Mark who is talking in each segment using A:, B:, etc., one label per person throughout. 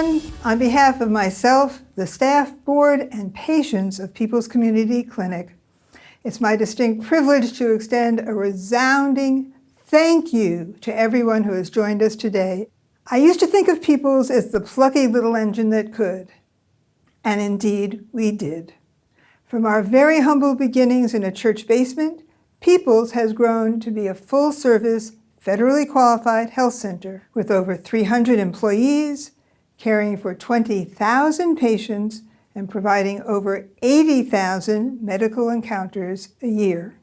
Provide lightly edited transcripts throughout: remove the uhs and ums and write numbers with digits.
A: everyone. On behalf of myself, the staff, board, and patients of People's Community Clinic, it's my distinct privilege to extend a resounding thank you to everyone who has joined us today. I used to think of People's as the plucky little engine that could, and indeed we did. From our very humble beginnings in a church basement, People's has grown to be a full-service, federally qualified health center with over 300 employees, caring for 20,000 patients and providing over 80,000 medical encounters a year.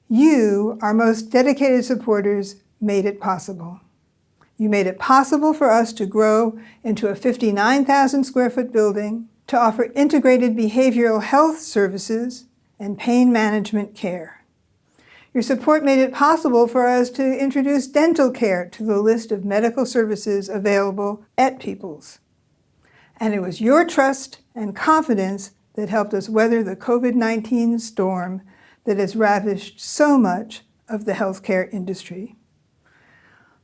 A: You, our most dedicated supporters, made it possible. You made it possible for us to grow into a 59,000 square foot building, to offer integrated behavioral health services and pain management care. Your support made it possible for us to introduce dental care to the list of medical services available at People's. And it was your trust and confidence that helped us weather the COVID-19 storm that has ravished so much of the healthcare industry.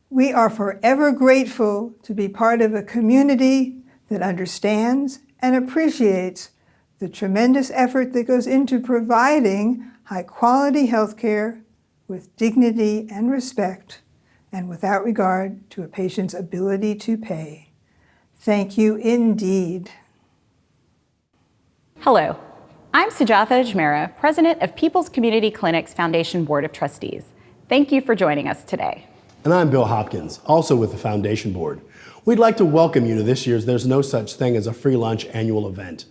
A: We are forever grateful to be part of a community that understands and appreciates the tremendous effort that goes into providing high-quality healthcare with dignity and respect, and without regard to a patient's ability to pay. Thank you indeed.
B: Hello, I'm Sujatha Ajmera, President of People's Community Clinic's Foundation Board of Trustees. Thank you for joining us today.
C: And I'm Bill Hopkins, also with the Foundation Board. We'd like to welcome you to this year's There's No Such Thing as a Free Lunch annual event.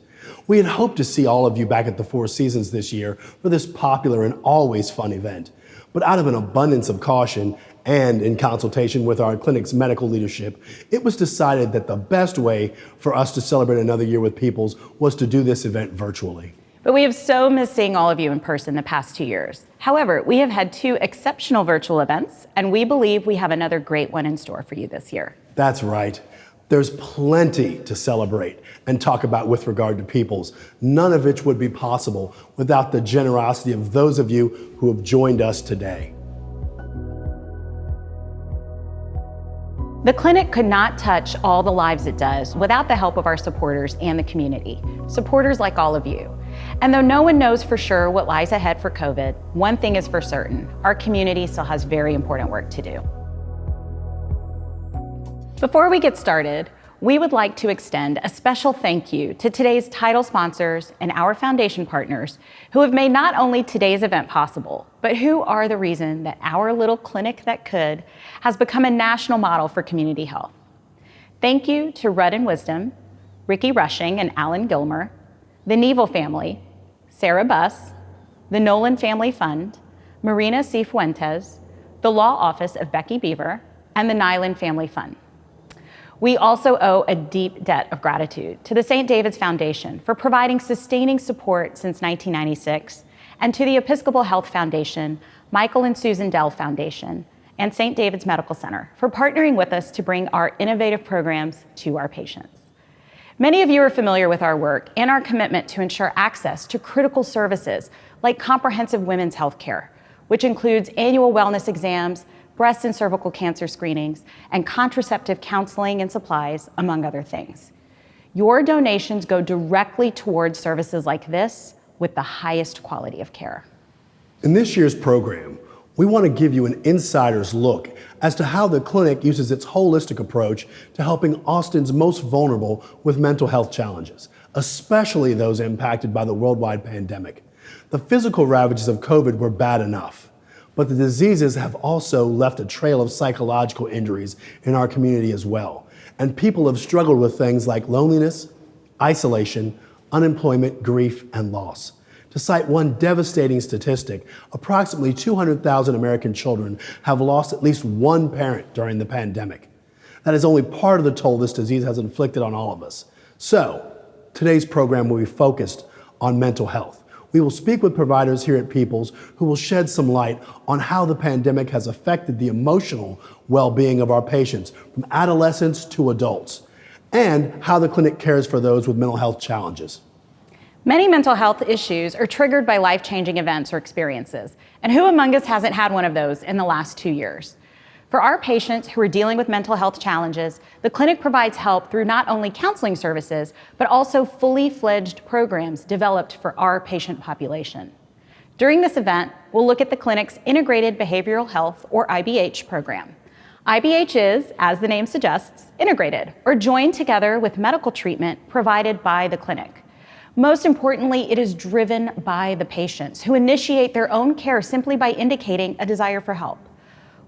C: We had hoped to see all of you back at the Four Seasons this year for this popular and always fun event. But out of an abundance of caution and in consultation with our clinic's medical leadership, it was decided that the best way for us to celebrate another year with People's was to do this event virtually.
B: But we have so missed seeing all of you in person the past 2 years. However, we have had 2 exceptional virtual events, and we believe we have another great one in store for you this year.
C: That's right. There's plenty to celebrate and talk about with regard to People's, none of which would be possible without the generosity of those of you who have joined us today.
B: The clinic could not touch all the lives it does without the help of our supporters and the community, supporters like all of you. And though no one knows for sure what lies ahead for COVID, one thing is for certain, our community still has very important work to do. Before we get started, we would like to extend a special thank you to today's title sponsors and our foundation partners who have made not only today's event possible, but who are the reason that our little clinic that could has become a national model for community health. Thank you to Rudd and Wisdom, Ricky Rushing and Alan Gilmer, the Neville family, Sarah Buss, the Nolan Family Fund, Marina C. Fuentes, the Law Office of Becky Beaver, and the Nyland Family Fund. We also owe a deep debt of gratitude to the St. David's Foundation for providing sustaining support since 1996, and to the Episcopal Health Foundation, Michael and Susan Dell Foundation, and St. David's Medical Center for partnering with us to bring our innovative programs to our patients. Many of you are familiar with our work and our commitment to ensure access to critical services like comprehensive women's health care, which includes annual wellness exams, breast and cervical cancer screenings, and contraceptive counseling and supplies, among other things. Your donations go directly towards services like this with the highest quality of care.
C: In this year's program, we want to give you an insider's look as to how the clinic uses its holistic approach to helping Austin's most vulnerable with mental health challenges, especially those impacted by the worldwide pandemic. The physical ravages of COVID were bad enough, but the diseases have also left a trail of psychological injuries in our community as well. And people have struggled with things like loneliness, isolation, unemployment, grief, and loss. To cite one devastating statistic, approximately 200,000 American children have lost at least one parent during the pandemic. That is only part of the toll this disease has inflicted on all of us. So, today's program will be focused on mental health. We will speak with providers here at People's who will shed some light on how the pandemic has affected the emotional well-being of our patients, from adolescents to adults, and how the clinic cares for those with mental health challenges.
B: Many mental health issues are triggered by life-changing events or experiences, and who among us hasn't had one of those in the last 2 years? For our patients who are dealing with mental health challenges, the clinic provides help through not only counseling services, but also fully fledged programs developed for our patient population. During this event, we'll look at the clinic's Integrated Behavioral Health, or IBH, program. IBH is, as the name suggests, integrated, or joined together with medical treatment provided by the clinic. Most importantly, it is driven by the patients, who initiate their own care simply by indicating a desire for help.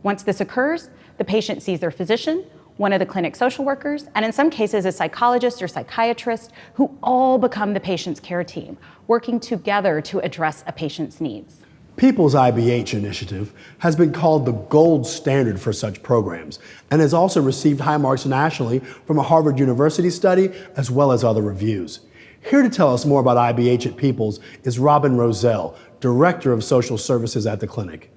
B: Once this occurs, the patient sees their physician, one of the clinic social workers, and in some cases a psychologist or psychiatrist, who all become the patient's care team, working together to address a patient's needs.
C: People's IBH initiative has been called the gold standard for such programs and has also received high marks nationally from a Harvard University study as well as other reviews. Here to tell us more about IBH at People's is Robin Roselle, Director of Social Services at the clinic.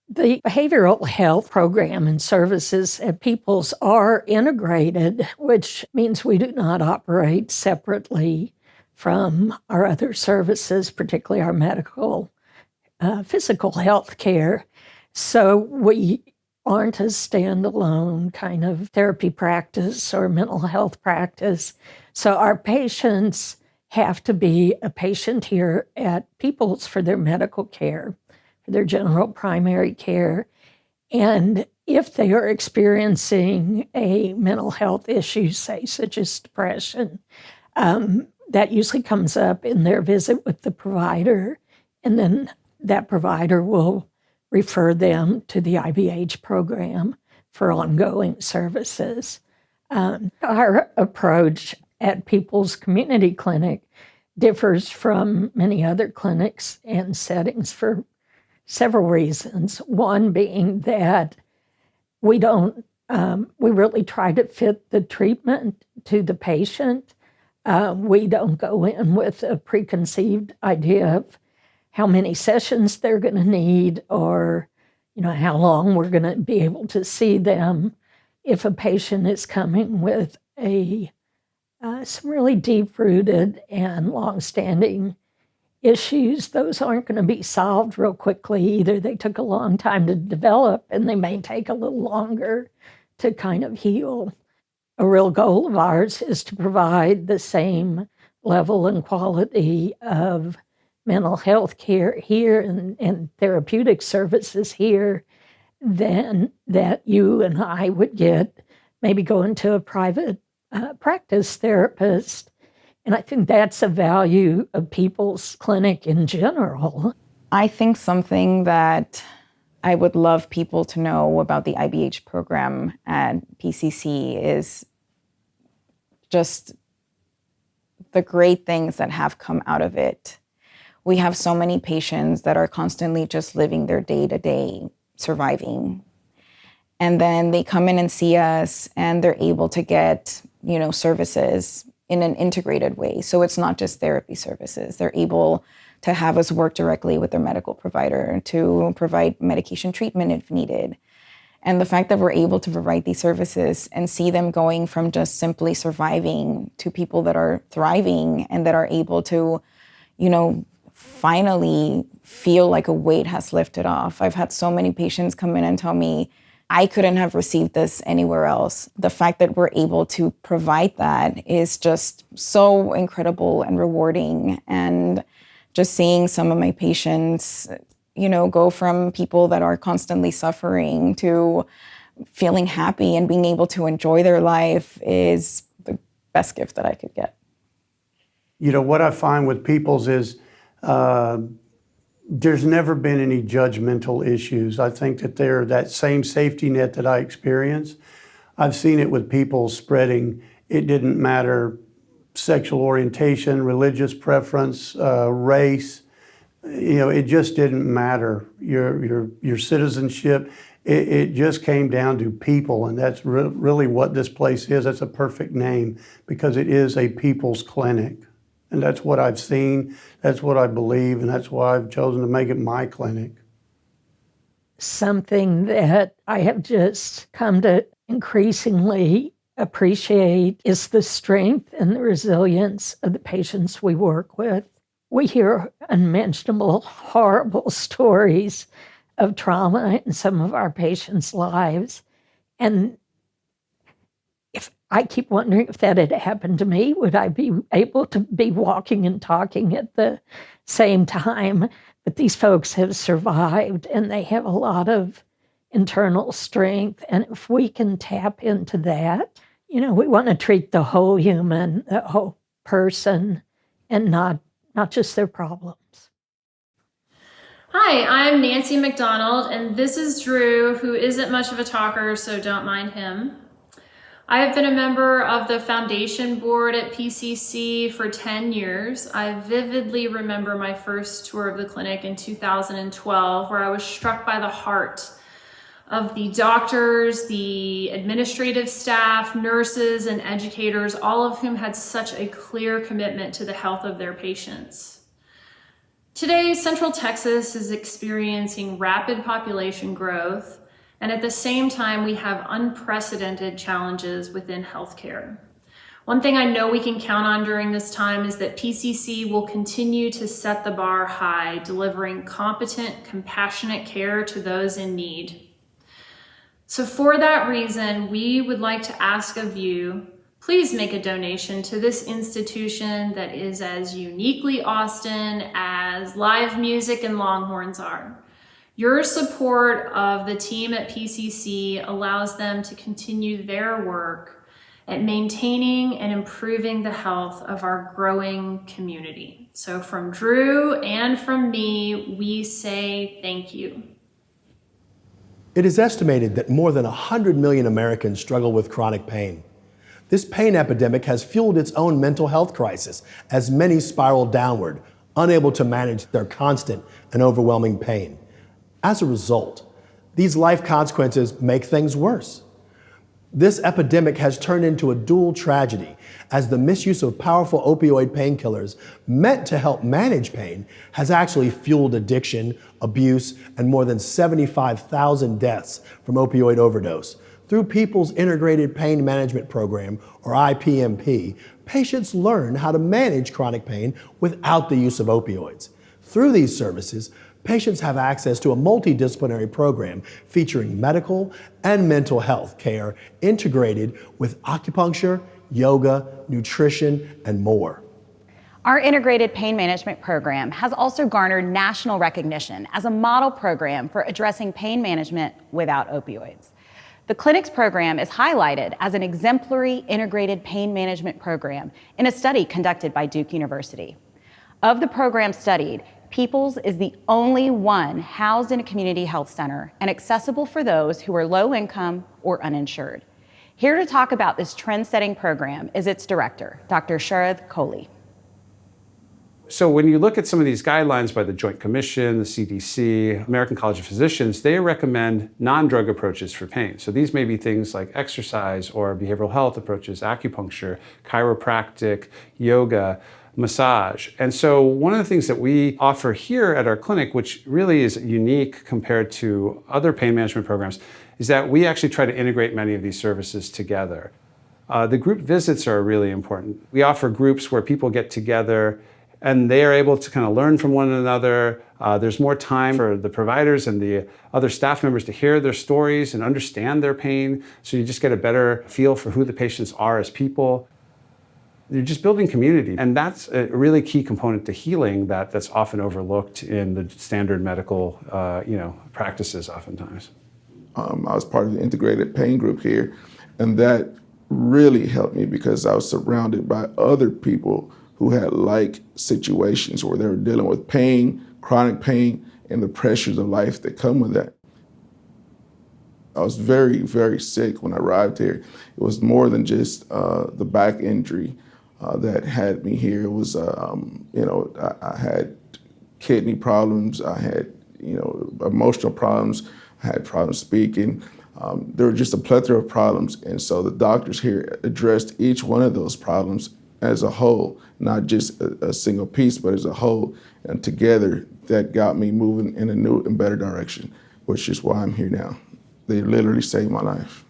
D: The behavioral health program and services at People's are integrated, which means we do not operate separately from our other services, particularly our medical, physical health care. So we aren't a standalone kind of therapy practice or mental health practice. So our patients have to be a patient here at People's for their medical care, for their general primary care. And if they are experiencing a mental health issue, say, such as depression, that usually comes up in their visit with the provider, and then that provider will refer them to the IBH program for ongoing services. Our approach at People's Community Clinic differs from many other clinics and settings for several reasons. One being that we really try to fit the treatment to the patient. We don't go in with a preconceived idea of how many sessions they're going to need or, how long we're going to be able to see them. If a patient is coming with some really deep-rooted and long-standing issues, those aren't going to be solved real quickly. Either they took a long time to develop and they may take a little longer to kind of heal. A real goal of ours is to provide the same level and quality of mental health care here and therapeutic services here than that you and I would get maybe going to a private practice therapist. And I think that's a value of People's Clinic in general.
E: I think something that I would love people to know about the IBH program at PCC is just the great things that have come out of it. We have so many patients that are constantly just living their day-to-day, surviving. And then they come in and see us and they're able to get, services in an integrated way. So it's not just therapy services. They're able to have us work directly with their medical provider to provide medication treatment if needed. And the fact that we're able to provide these services and see them going from just simply surviving to people that are thriving and that are able to, finally feel like a weight has lifted off. I've had so many patients come in and tell me, I couldn't have received this anywhere else. The fact that we're able to provide that is just so incredible and rewarding. And just seeing some of my patients, go from people that are constantly suffering to feeling happy and being able to enjoy their life is the best gift that I could get.
F: What I find with People's is there's never been any judgmental issues. I think that they're that same safety net that I experience. I've seen it with people spreading. It didn't matter sexual orientation, religious preference, race. It just didn't matter. Your citizenship. It just came down to people, and that's really what this place is. That's a perfect name because it is a people's clinic. And that's what I've seen, that's what I believe, and that's why I've chosen to make it my clinic.
D: Something that I have just come to increasingly appreciate is the strength and the resilience of the patients we work with. We hear unmentionable, horrible stories of trauma in some of our patients' lives. And if I keep wondering if that had happened to me, would I be able to be walking and talking at the same time? But these folks have survived, and they have a lot of internal strength. And if we can tap into that, we want to treat the whole human, the whole person, and not just their problems.
G: Hi, I'm Nancy McDonald, and this is Drew, who isn't much of a talker, so don't mind him. I have been a member of the foundation board at PCC for 10 years. I vividly remember my first tour of the clinic in 2012, where I was struck by the heart of the doctors, the administrative staff, nurses, and educators, all of whom had such a clear commitment to the health of their patients. Today, Central Texas is experiencing rapid population growth, and at the same time, we have unprecedented challenges within healthcare. One thing I know we can count on during this time is that PCC will continue to set the bar high, delivering competent, compassionate care to those in need. So for that reason, we would like to ask of you, please make a donation to this institution that is as uniquely Austin as live music and Longhorns are. Your support of the team at PCC allows them to continue their work at maintaining and improving the health of our growing community. So from Drew and from me, we say thank you.
C: It is estimated that more than 100 million Americans struggle with chronic pain. This pain epidemic has fueled its own mental health crisis as many spiral downward, unable to manage their constant and overwhelming pain. As a result, these life consequences make things worse. This epidemic has turned into a dual tragedy as the misuse of powerful opioid painkillers meant to help manage pain has actually fueled addiction, abuse, and more than 75,000 deaths from opioid overdose. Through People's Integrated Pain Management Program, or IPMP, patients learn how to manage chronic pain without the use of opioids. Through these services, patients have access to a multidisciplinary program featuring medical and mental health care integrated with acupuncture, yoga, nutrition, and more.
B: Our integrated pain management program has also garnered national recognition as a model program for addressing pain management without opioids. The clinic's program is highlighted as an exemplary integrated pain management program in a study conducted by Duke University. Of the programs studied, People's is the only one housed in a community health center and accessible for those who are low income or uninsured. Here to talk about this trend-setting program is its director, Dr. Sharad Kohli.
H: So when you look at some of these guidelines by the Joint Commission, the CDC, American College of Physicians, they recommend non-drug approaches for pain. So these may be things like exercise or behavioral health approaches, acupuncture, chiropractic, yoga, massage. And so one of the things that we offer here at our clinic, which really is unique compared to other pain management programs, is that we actually try to integrate many of these services together. The group visits are really important. We offer groups where people get together and they are able to kind of learn from one another. There's more time for the providers and the other staff members to hear their stories and understand their pain. So you just get a better feel for who the patients are as people. You're just building community. And that's a really key component to healing that's often overlooked in the standard medical practices oftentimes.
I: I was part of the integrated pain group here, and that really helped me because I was surrounded by other people who had like situations where they were dealing with pain, chronic pain, and the pressures of life that come with that. I was very, very sick when I arrived here. It was more than just the back injury that had me here. It was, I had kidney problems, I had, emotional problems, I had problems speaking. There were just a plethora of problems. And so the doctors here addressed each one of those problems as a whole, not just a single piece, but as a whole. And together, that got me moving in a new and better direction, which is why I'm here now. They literally saved my life.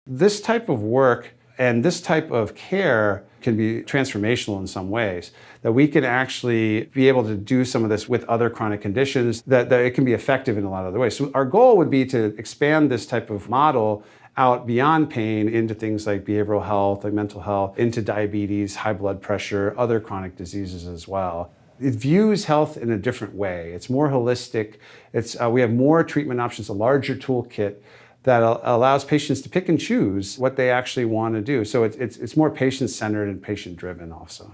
H: This type of work And this type of care can be transformational in some ways, that we can actually be able to do some of this with other chronic conditions, that it can be effective in a lot of other ways. So our goal would be to expand this type of model out beyond pain into things like behavioral health, like mental health, into diabetes, high blood pressure, other chronic diseases as well. It views health in a different way. It's more holistic. We have more treatment options, a larger toolkit that allows patients to pick and choose what they actually want to do. So it's more patient-centered and patient-driven also.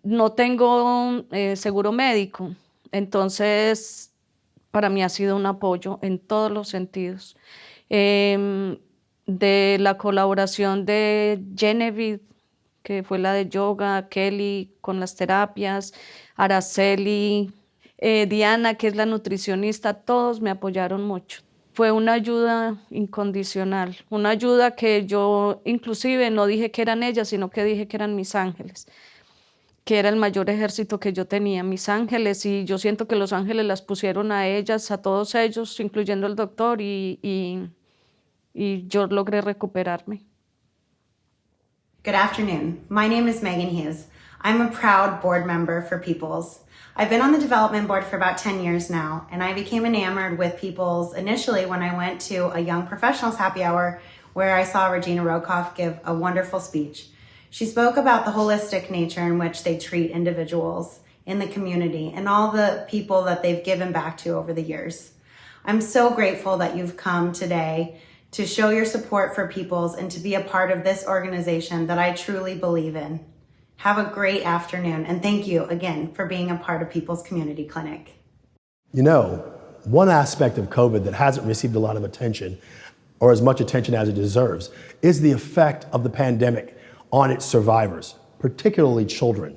J: No tengo seguro médico, entonces para mí ha sido un apoyo en todos los sentidos. De la colaboración de Genevieve, que fue la de yoga, Kelly con las terapias, Araceli, Diana, que es la nutricionista, todos me apoyaron mucho. Fue una ayuda incondicional, una ayuda que yo inclusive no dije que eran ellas, sino que dije que eran mis ángeles, que era el mayor ejército que yo tenía, mis ángeles, y yo siento que los ángeles las pusieron a ellas, a todos ellos, incluyendo el doctor, y yo logré recuperarme.
K: Good afternoon. My name is Megan Hughes. I'm a proud board member for Peoples. I've been on the development board for about 10 years now, and I became enamored with Peoples initially when I went to a young professionals happy hour where I saw Regina Rokoff give a wonderful speech. She spoke about the holistic nature in which they treat individuals in the community and all the people that they've given back to over the years. I'm so grateful that you've come today to show your support for Peoples and to be a part of this organization that I truly believe in. Have a great afternoon, and thank you again for being a part of People's Community Clinic.
C: You know, one aspect of COVID that hasn't received a lot of attention, or as much attention as it deserves, is the effect of the pandemic on its survivors, particularly children.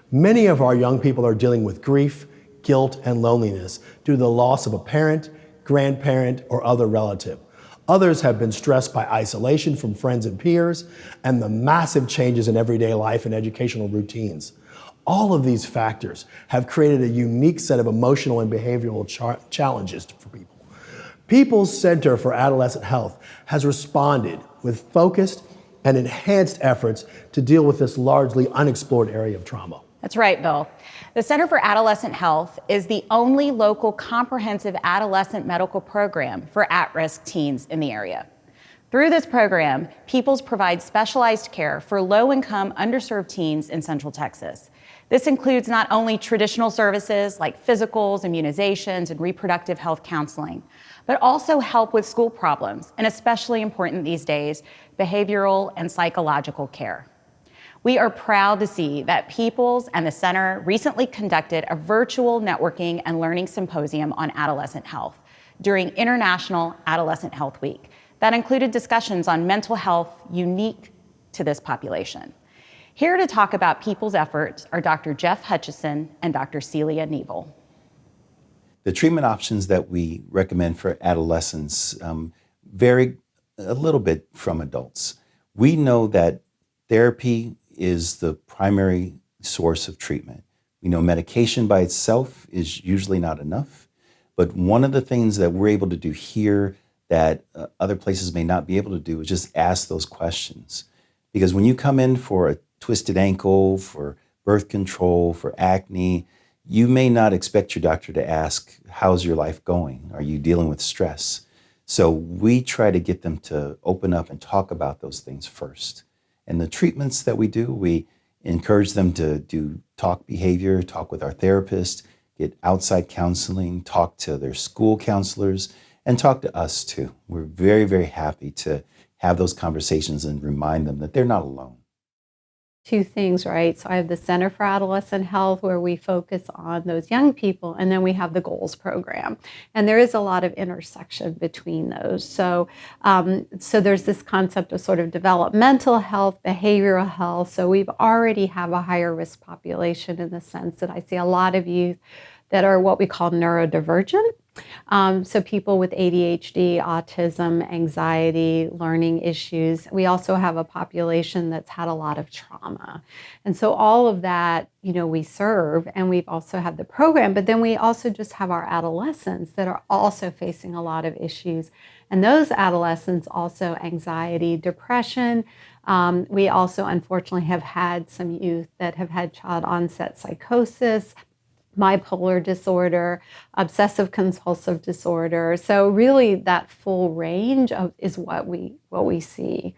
C: Many of our young people are dealing with grief, guilt, and loneliness due to the loss of a parent, grandparent, or other relative. Others have been stressed by isolation from friends and peers and the massive changes in everyday life and educational routines. All of these factors have created a unique set of emotional and behavioral challenges for people. People's Center for Adolescent Health has responded with focused and enhanced efforts to deal with this largely unexplored area of trauma.
B: That's right, Bill. The Center for Adolescent Health is the only local comprehensive adolescent medical program for at-risk teens in the area. Through this program, Peoples provides specialized care for low-income, underserved teens in Central Texas. This includes not only traditional services like physicals, immunizations, and reproductive health counseling, but also help with school problems, and especially important these days, behavioral and psychological care. We are proud to see that Peoples and the Center recently conducted a virtual networking and learning symposium on adolescent health during International Adolescent Health Week that included discussions on mental health unique to this population. Here to talk about Peoples' efforts are Dr. Jeff Hutchison and Dr. Celia Neville.
L: The treatment options that we recommend for adolescents vary a little bit from adults. We know that therapy is the primary source of treatment. We know medication by itself is usually not enough, but one of the things that we're able to do here that other places may not be able to do is just ask those questions. Because when you come in for a twisted ankle, for birth control, for acne, you may not expect your doctor to ask, how's your life going? Are you dealing with stress? So we try to get them to open up and talk about those things first. And the treatments that we do, we encourage them to do talk behavior, talk with our therapist, get outside counseling, talk to their school counselors, and talk to us too. We're very, very happy to have those conversations and remind them that they're not alone.
M: Two things, right? So I have the Center for Adolescent Health where we focus on those young people, and then we have the Goals program. And there is a lot of intersection between those. So there's this concept of sort of developmental health, behavioral health. So we've already have a higher risk population in the sense that I see a lot of youth that are what we call neurodivergent. So people with ADHD, autism, anxiety, learning issues. We also have a population that's had a lot of trauma. And so all of that, we serve, and we've also had the program, but then we also just have our adolescents that are also facing a lot of issues And those adolescents also anxiety, depression. We also unfortunately have had some youth that have had child onset psychosis, bipolar disorder, obsessive compulsive disorder. So really that full range is what we see.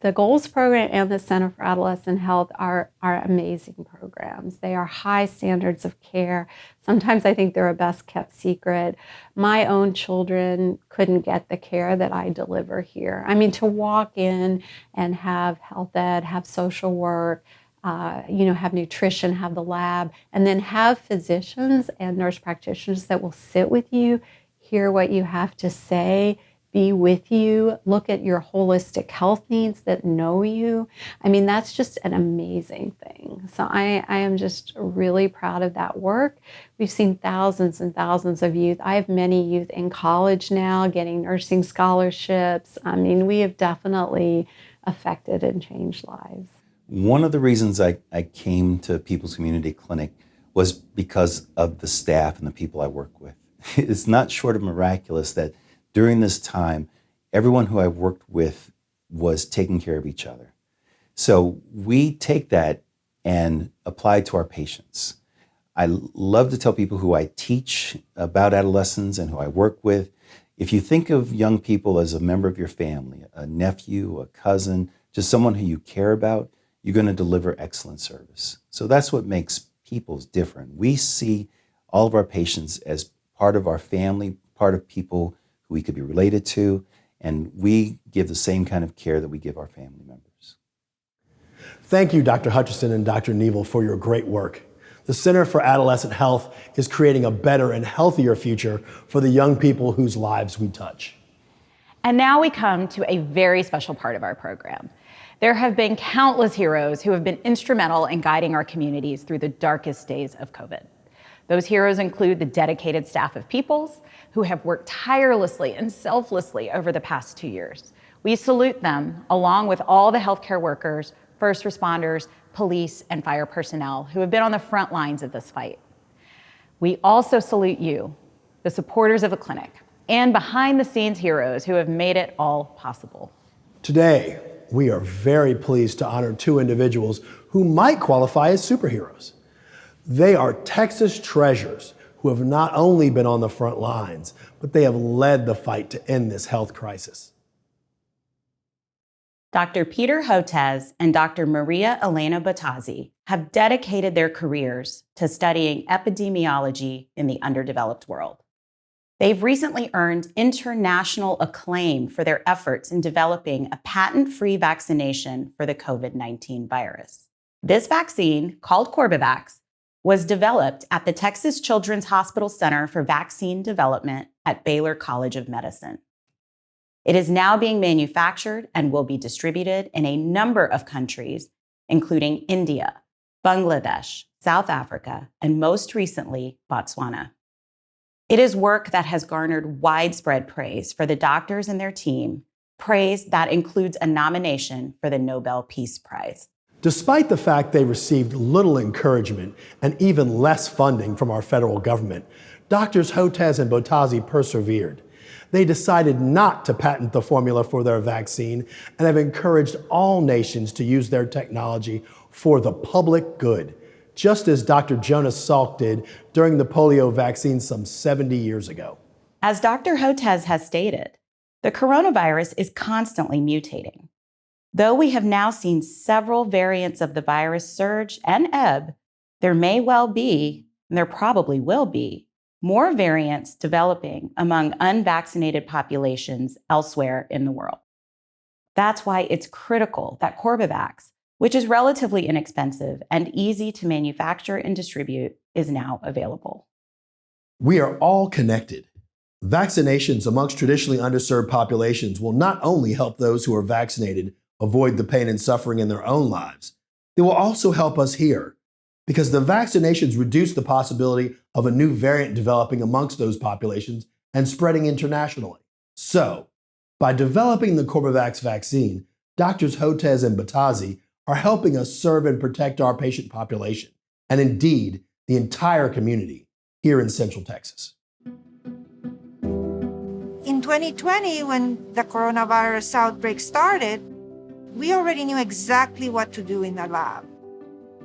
M: The Goals program and the Center for Adolescent Health are amazing programs. They are high standards of care. Sometimes I think they're a best kept secret. My own children couldn't get the care that I deliver here. I mean, to walk in and have health ed, have social work, have nutrition, have the lab, and then have physicians and nurse practitioners that will sit with you, hear what you have to say, be with you, look at your holistic health needs, that know you. I mean, that's just an amazing thing. So I am just really proud of that work. We've seen thousands and thousands of youth. I have many youth in college now getting nursing scholarships. I mean, we have definitely affected and changed lives.
L: One of the reasons I came to People's Community Clinic was because of the staff and the people I work with. It's not short of miraculous that during this time, everyone who I worked with was taking care of each other. So we take that and apply it to our patients. I love to tell people who I teach about adolescents and who I work with, if you think of young people as a member of your family, a nephew, a cousin, just someone who you care about, you're going to deliver excellent service. So that's what makes People's different. We see all of our patients as part of our family, part of people who we could be related to, and we give the same kind of care that we give our family members.
C: Thank you, Dr. Hutchison and Dr. Neville, for your great work. The Center for Adolescent Health is creating a better and healthier future for the young people whose lives we touch.
B: And now we come to a very special part of our program. There have been countless heroes who have been instrumental in guiding our communities through the darkest days of COVID. Those heroes include the dedicated staff of People's, who have worked tirelessly and selflessly over the past 2 years. We salute them, along with all the healthcare workers, first responders, police, and fire personnel who have been on the front lines of this fight. We also salute you, the supporters of the clinic, and behind-the-scenes heroes who have made it all possible.
C: Today, we are very pleased to honor two individuals who might qualify as superheroes. They are Texas treasures who have not only been on the front lines, but they have led the fight to end this health crisis.
B: Dr. Peter Hotez and Dr. Maria Elena Bottazzi have dedicated their careers to studying epidemiology in the underdeveloped world. They've recently earned international acclaim for their efforts in developing a patent-free vaccination for the COVID-19 virus. This vaccine, called Corbevax, was developed at the Texas Children's Hospital Center for Vaccine Development at Baylor College of Medicine. It is now being manufactured and will be distributed in a number of countries, including India, Bangladesh, South Africa, and most recently, Botswana. It is work that has garnered widespread praise for the doctors and their team, praise that includes a nomination for the Nobel Peace Prize.
C: Despite the fact they received little encouragement and even less funding from our federal government, Doctors Hotez and Bottazzi persevered. They decided not to patent the formula for their vaccine and have encouraged all nations to use their technology for the public good, just as Dr. Jonas Salk did during the polio vaccine some 70 years ago.
B: As Dr. Hotez has stated, the coronavirus is constantly mutating. Though we have now seen several variants of the virus surge and ebb, there may well be, and there probably will be, more variants developing among unvaccinated populations elsewhere in the world. That's why it's critical that Corbevax, which is relatively inexpensive and easy to manufacture and distribute, is now available.
C: We are all connected. Vaccinations amongst traditionally underserved populations will not only help those who are vaccinated avoid the pain and suffering in their own lives, they will also help us here, because the vaccinations reduce the possibility of a new variant developing amongst those populations and spreading internationally. So, by developing the Corbevax vaccine, Doctors Hotez and Bottazzi are helping us serve and protect our patient population, and indeed, the entire community here in Central Texas.
N: In 2020, when the coronavirus outbreak started, we already knew exactly what to do in the lab.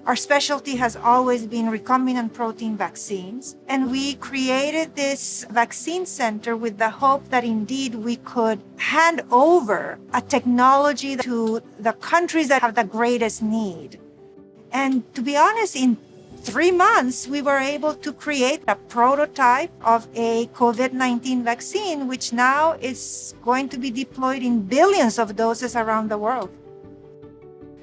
N: Our specialty has always been recombinant protein vaccines, and we created this vaccine center with the hope that indeed we could hand over a technology to the countries that have the greatest need. And to be honest, in 3 months, we were able to create a prototype of a COVID-19 vaccine, which now is going to be deployed in billions of doses around the world.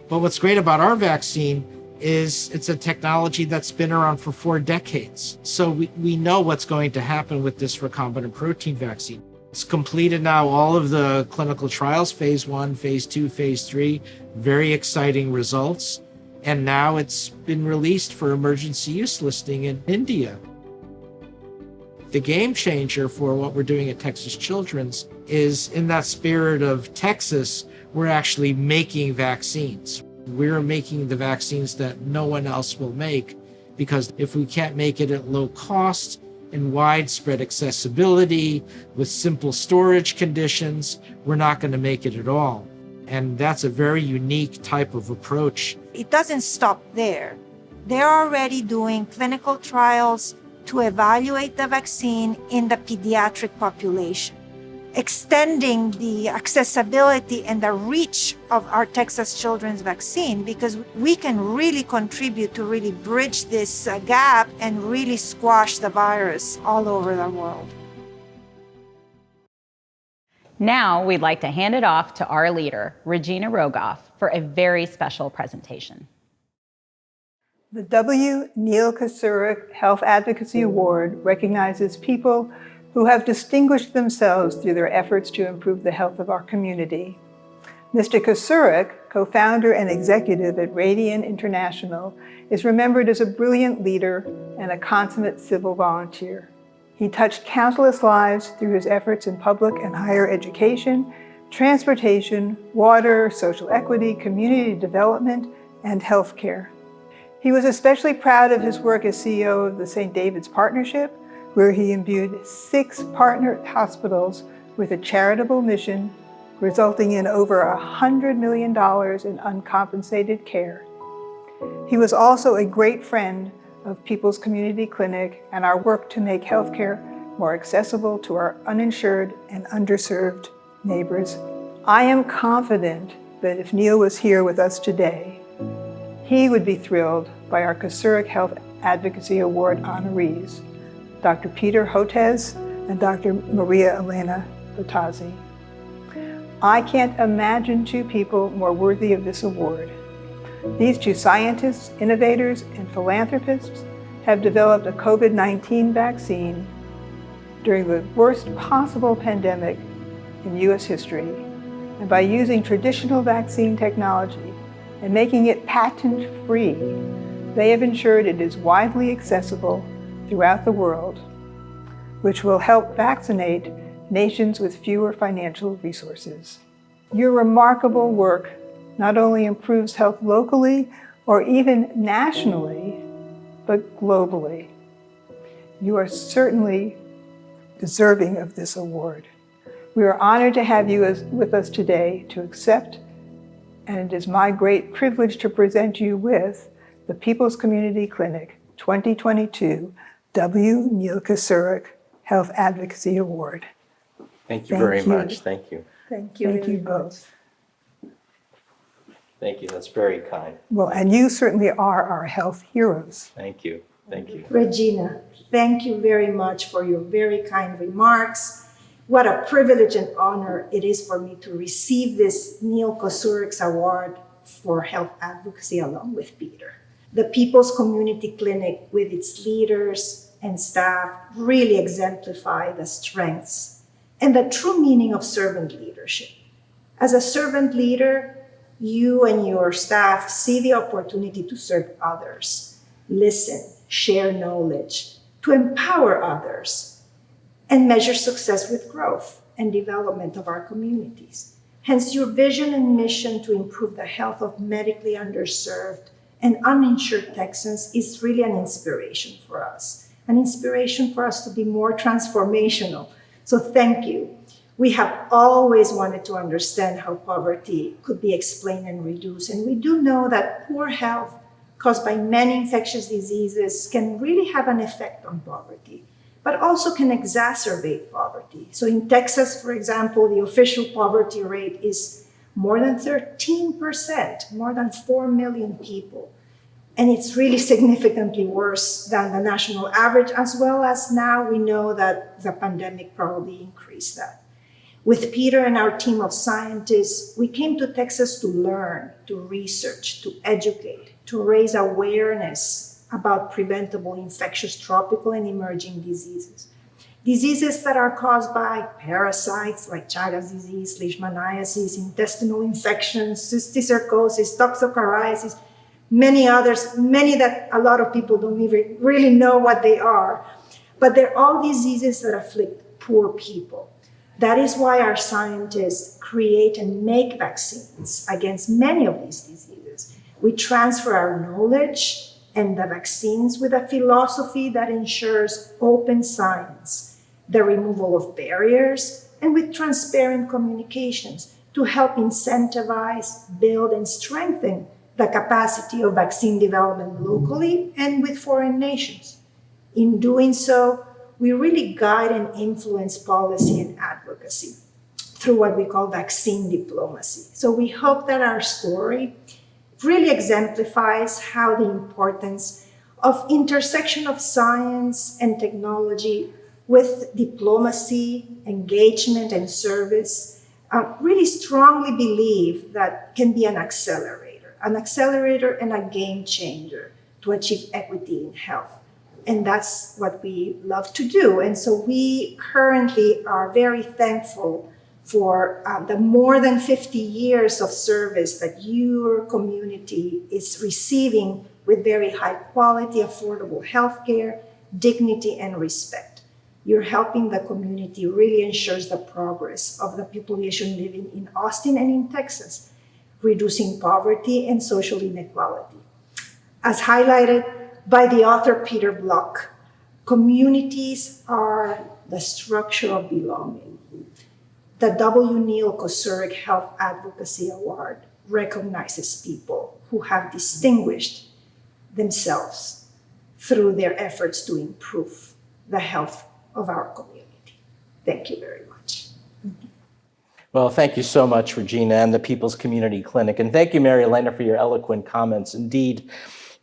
O: But what's great about our vaccine is it's a technology that's been around for 4 decades. So we know what's going to happen with this recombinant protein vaccine. It's completed now all of the clinical trials, phase 1, phase 2, phase 3, very exciting results. And now it's been released for emergency use listing in India. The game changer for what we're doing at Texas Children's is in that spirit of Texas, we're actually making vaccines. We're making the vaccines that no one else will make, because if we can't make it at low cost and widespread accessibility with simple storage conditions, we're not going to make it at all. And that's a very unique type of approach.
N: It doesn't stop there. They're already doing clinical trials to evaluate the vaccine in the pediatric population, extending the accessibility and the reach of our Texas Children's vaccine, because we can really contribute to really bridge this gap and really squash the virus all over the world.
B: Now we'd like to hand it off to our leader, Regina Rogoff, for a very special presentation.
A: The W. Neil Kasurik Health Advocacy Award recognizes people who have distinguished themselves through their efforts to improve the health of our community. Mr. Kasurik, co-founder and executive at Radian International, is remembered as a brilliant leader and a consummate civil volunteer. He touched countless lives through his efforts in public and higher education, transportation, water, social equity, community development, and healthcare. He was especially proud of his work as CEO of the St. David's Partnership, where he imbued 6 partner hospitals with a charitable mission, resulting in over $100 million in uncompensated care. He was also a great friend of People's Community Clinic and our work to make healthcare more accessible to our uninsured and underserved neighbors. I am confident that if Neil was here with us today, he would be thrilled by our Kasurik Health Advocacy Award honorees, Dr. Peter Hotez and Dr. Maria Elena Bottazzi. I can't imagine 2 people more worthy of this award. These 2 scientists, innovators, and philanthropists have developed a COVID-19 vaccine during the worst possible pandemic in U.S. history. And by using traditional vaccine technology and making it patent-free, they have ensured it is widely accessible throughout the world, which will help vaccinate nations with fewer financial resources. Your remarkable work not only improves health locally or even nationally, but globally. You are certainly deserving of this award. We are honored to have you with us today to accept, and it is my great privilege to present you with the People's Community Clinic 2022 W. Neil Kasurik Health Advocacy Award.
P: Thank you very much. Thank you.
A: Thank you. Thank you both.
P: Thank you. That's very kind.
A: Well, and you certainly are our health heroes.
P: Thank you. Thank you.
Q: Regina, thank you very much for your very kind remarks. What a privilege and honor it is for me to receive this Neil Kasurik Award for health advocacy along with Peter. The People's Community Clinic, with its leaders and staff, really exemplify the strengths and the true meaning of servant leadership. As a servant leader, you and your staff see the opportunity to serve others, listen, share knowledge, to empower others, and measure success with growth and development of our communities. Hence, your vision and mission to improve the health of medically underserved and uninsured Texans is really an inspiration for us to be more transformational. So thank you. We have always wanted to understand how poverty could be explained and reduced. And we do know that poor health caused by many infectious diseases can really have an effect on poverty, but also can exacerbate poverty. So in Texas, for example, the official poverty rate is more than 13%, more than 4 million people. And it's really significantly worse than the national average, as well as now we know that the pandemic probably increased that. With Peter and our team of scientists, we came to Texas to learn, to research, to educate, to raise awareness about preventable infectious tropical and emerging diseases. Diseases that are caused by parasites like Chagas disease, leishmaniasis, intestinal infections, cysticercosis, toxocariasis, many others, many that a lot of people don't even really know what they are. But they're all diseases that afflict poor people. That is why our scientists create and make vaccines against many of these diseases. We transfer our knowledge and the vaccines with a philosophy that ensures open science, the removal of barriers, and with transparent communications to help incentivize, build, and strengthen the capacity of vaccine development locally and with foreign nations. In doing so, we really guide and influence policy and advocacy through what we call vaccine diplomacy. So we hope that our story really exemplifies how the importance of intersection of science and technology with diplomacy, engagement, and service really strongly believe that can be an accelerator and a game changer to achieve equity in health. And that's what we love to do. And so we currently are very thankful for the more than 50 years of service that your community is receiving with very high quality, affordable healthcare, dignity, and respect. You're helping the community really ensures the progress of the population living in Austin and in Texas, reducing poverty and social inequality. As highlighted by the author Peter Block, communities are the structure of belonging. The W. Neil Kosuric Health Advocacy Award recognizes people who have distinguished themselves through their efforts to improve the health of our community. Thank you very much.
R: Well, thank you so much, Regina, and the People's Community Clinic. And thank you, Mary Elena, for your eloquent comments. Indeed,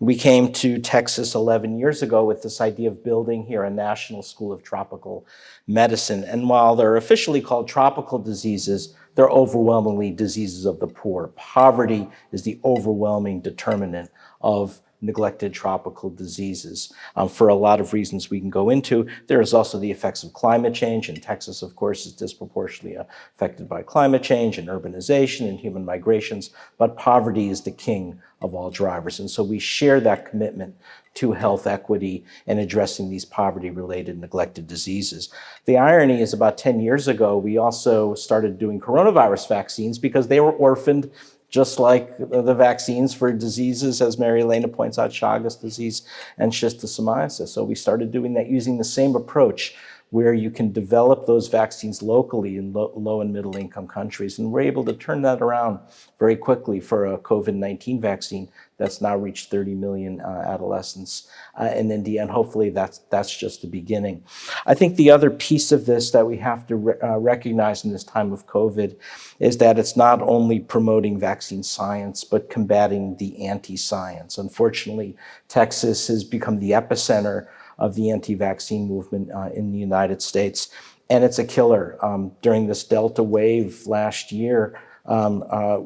R: we came to Texas 11 years ago with this idea of building here a National School of Tropical Medicine. And while they're officially called tropical diseases, they're overwhelmingly diseases of the poor. Poverty is the overwhelming determinant of neglected tropical diseases. For a lot of reasons we can go into. There is also the effects of climate change, and Texas, of course, is disproportionately affected by climate change and urbanization and human migrations, but poverty is the king of all drivers. And so we share that commitment to health equity and addressing these poverty-related neglected diseases. The irony is about 10 years ago, we also started doing coronavirus vaccines because they were orphaned, just like the vaccines for diseases, as Mary Elena points out, Chagas disease and schistosomiasis. So we started doing that using the same approach where you can develop those vaccines locally in low and middle income countries. And we're able to turn that around very quickly for a COVID-19 vaccine that's now reached 30 million adolescents in India. And hopefully that's just the beginning. I think the other piece of this that we have to recognize in this time of COVID is that it's not only promoting vaccine science, but combating the anti-science. Unfortunately, Texas has become the epicenter of the anti-vaccine movement in the United States. And it's a killer. During this Delta wave last year, I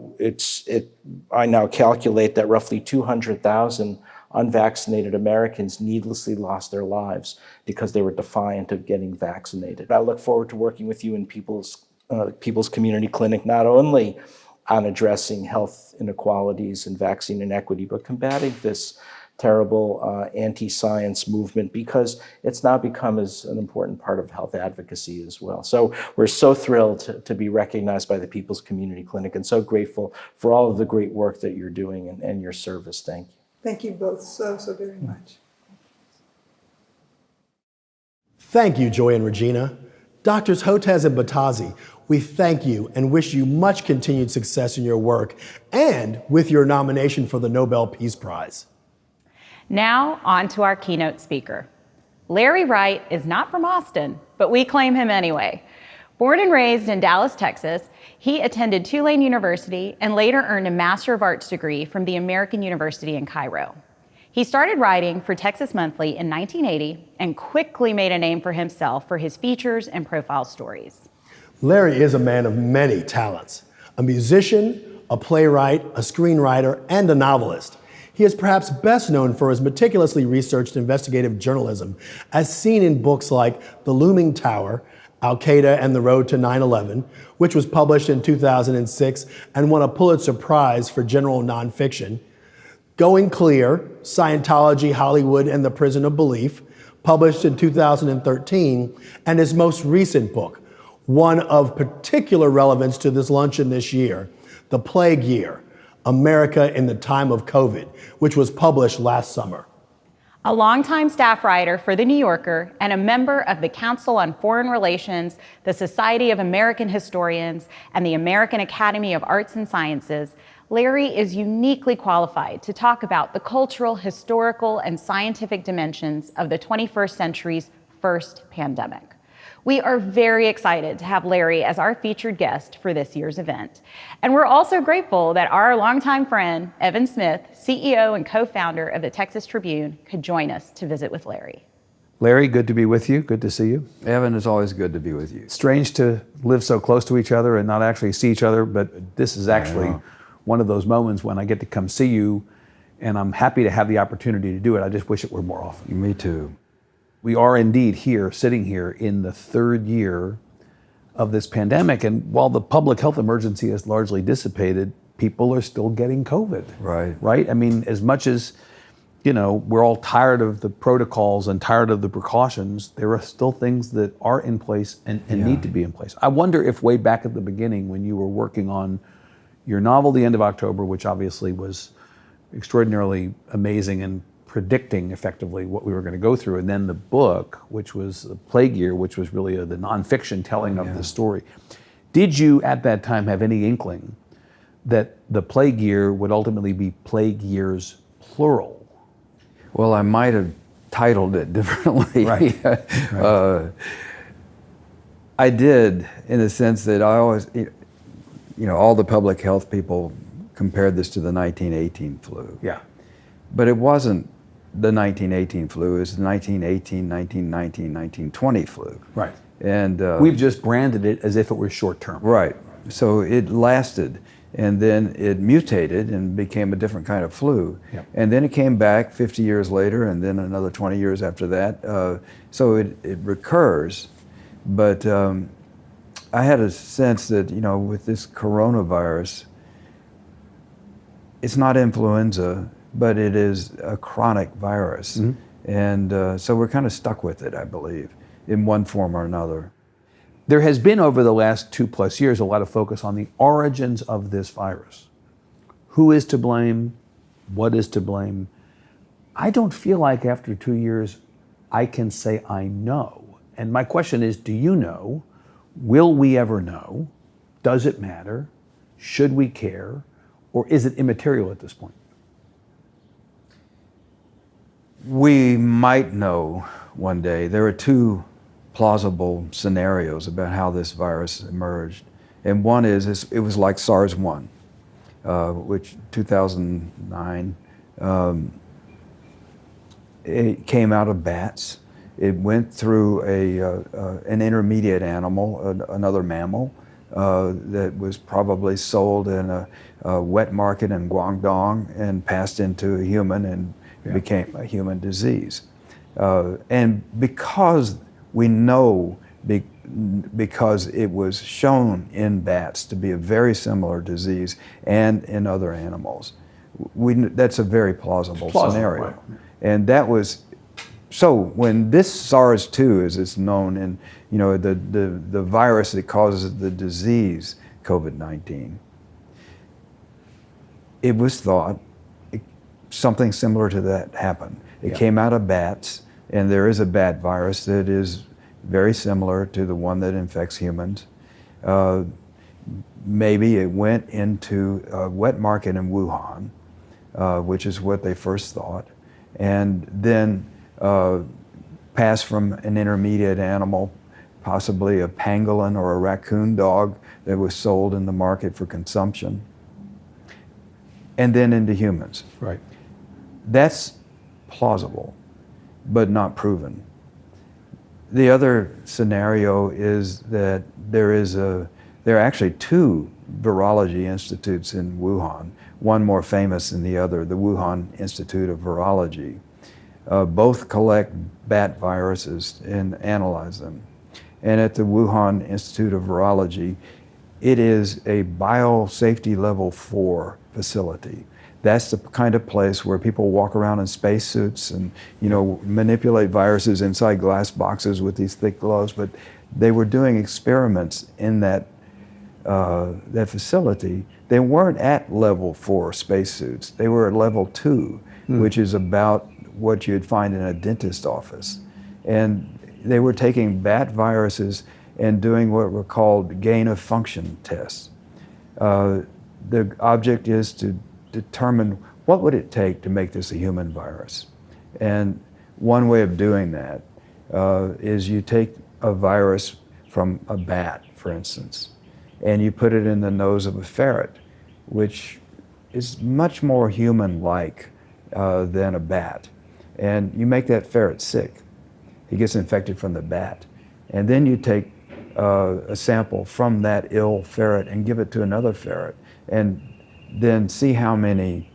R: now calculate that roughly 200,000 unvaccinated Americans needlessly lost their lives because they were defiant of getting vaccinated. I look forward to working with you in People's Community Clinic, not only on addressing health inequalities and vaccine inequity, but combating this terrible anti-science movement, because it's now become as an important part of health advocacy as well. So we're so thrilled to be recognized by the People's Community Clinic, and so grateful for all of the great work that you're doing and your service. Thank you.
A: Thank you both so very much.
C: Thank you, Joy and Regina. Doctors Hotez and Bottazzi, we thank you and wish you much continued success in your work and with your nomination for the Nobel Peace Prize.
B: Now, on to our keynote speaker. Larry Wright is not from Austin, but we claim him anyway. Born and raised in Dallas, Texas, he attended Tulane University and later earned a Master of Arts degree from the American University in Cairo. He started writing for Texas Monthly in 1980 and quickly made a name for himself for his features and profile stories.
C: Larry is a man of many talents, a musician, a playwright, a screenwriter, and a novelist. He is perhaps best known for his meticulously researched investigative journalism, as seen in books like The Looming Tower, Al-Qaeda and the Road to 9/11, which was published in 2006 and won a Pulitzer Prize for general nonfiction, Going Clear, Scientology, Hollywood, and the Prison of Belief, published in 2013, and his most recent book, one of particular relevance to this luncheon this year, The Plague Year, America in the Time of COVID, which was published last summer.
B: A longtime staff writer for The New Yorker and a member of the Council on Foreign Relations, the Society of American Historians, and the American Academy of Arts and Sciences, Larry is uniquely qualified to talk about the cultural, historical, and scientific dimensions of the 21st century's first pandemic. We are very excited to have Larry as our featured guest for this year's event. And we're also grateful that our longtime friend, Evan Smith, CEO and co-founder of the Texas Tribune, could join us to visit with Larry.
H: Larry, good to be with you. Good to see you.
S: Evan, it's always good to be with you.
H: Strange to live so close to each other and not actually see each other, but this is actually one of those moments when I get to come see you, and I'm happy to have the opportunity to do it. I just wish it were more often.
S: Me too.
H: We are indeed here, sitting here in the third year of this pandemic, and while the public health emergency has largely dissipated, people are still getting COVID. Right? I mean, as much as, you know, we're all tired of the protocols and tired of the precautions, there are still things that are in place and need to be in place. I wonder if way back at the beginning when you were working on your novel, The End of October, which obviously was extraordinarily amazing and predicting effectively what we were going to go through, and then the book, which was The Plague Year, which was really the nonfiction telling of the story. Did you at that time have any inkling that The Plague Year would ultimately be plague years plural?
S: Well, I might have titled it differently. I did, in the sense that I always, you know, all the public health people compared this to the 1918 flu. But it wasn't the 1918 flu, it was the 1918, 1919, 1920 flu. And
H: we've just branded it as if it were short term.
S: So it lasted, and then it mutated and became a different kind of flu. And then it came back 50 years later, and then another 20 years after that. So it recurs, but I had a sense that, you know, with this coronavirus, it's not influenza, but it is a chronic virus. And so we're kind of stuck with it, I believe, in one form or another.
H: There has been over the last 2+ years a lot of focus on the origins of this virus. Who is to blame? What is to blame? I don't feel like after 2 years I can say I know. And my question is, do you know? Will we ever know? Does it matter? Should we care? Or is it immaterial at this point?
S: We might know one day. There are two plausible scenarios about how this virus emerged. And one is, it was like SARS-1, which 2009, it came out of bats. It went through an intermediate animal, another mammal, that was probably sold in a wet market in Guangdong and passed into a human and became a human disease. And because we know, because it was shown in bats to be a very similar disease and in other animals, that's a very plausible scenario.
H: Right.
S: And that was, so when this SARS-2, as it's known, and you know, the virus that causes the disease, COVID-19, it was thought something similar to that happened. It came out of bats, and there is a bat virus that is very similar to the one that infects humans. Maybe it went into a wet market in Wuhan, which is what they first thought, and then passed from an intermediate animal, possibly a pangolin or a raccoon dog that was sold in the market for consumption, and then into humans.
H: Right.
S: That's plausible, but not proven. The other scenario is that there are actually two virology institutes in Wuhan, one more famous than the other, the Wuhan Institute of Virology. Both collect bat viruses and analyze them. And at the Wuhan Institute of Virology, it is a biosafety level 4 facility. That's the kind of place where people walk around in spacesuits and, manipulate viruses inside glass boxes with these thick gloves. But they were doing experiments in that facility. They weren't at level 4 spacesuits. They were at level 2, which is about what you'd find in a dentist office. And they were taking bat viruses and doing what were called gain of function tests. The object is to determine what would it take to make this a human virus. And one way of doing that is you take a virus from a bat, for instance, and you put it in the nose of a ferret, which is much more human-like than a bat. And you make that ferret sick. He gets infected from the bat. And then you take a sample from that ill ferret and give it to another ferret, and then see how many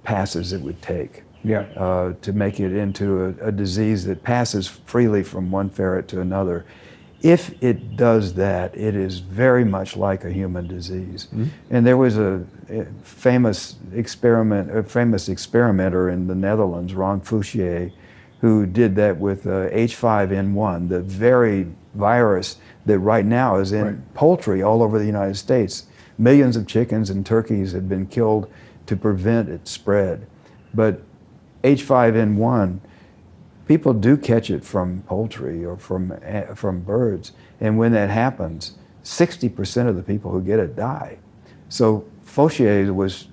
S: passes it would take to make it into a disease that passes freely from one ferret to another. If it does that, it is very much like a human disease. And there was a famous experimenter in the Netherlands, Ron Fouchier, who did that with H5N1, the very virus that right now is in poultry all over the United States. Millions of chickens and turkeys have been killed to prevent its spread. But H5N1, people do catch it from poultry or from birds. And when that happens, 60% of the people who get it die. So Fouchier was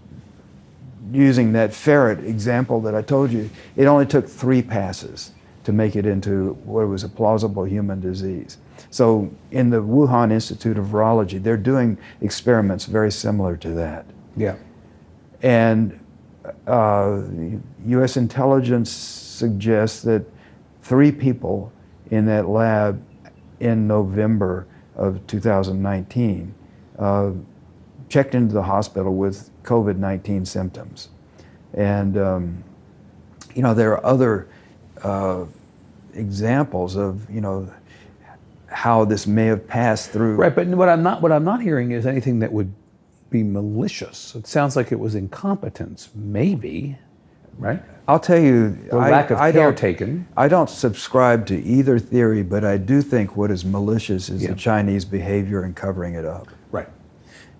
S: using that ferret example that I told you. It only took 3 passes to make it into what was a plausible human disease. So in the Wuhan Institute of Virology, they're doing experiments very similar to that.
H: Yeah.
S: And U.S. intelligence suggests that 3 people in that lab in November of 2019 checked into the hospital with COVID-19 symptoms. And, there are other examples of, how this may have passed through.
H: Right, but what I'm not hearing is anything that would be malicious. It sounds like it was incompetence, maybe, right?
S: I'll tell you,
H: lack of care taken.
S: I don't subscribe to either theory, but I do think what is malicious is the Chinese behavior in covering it up.
H: Right.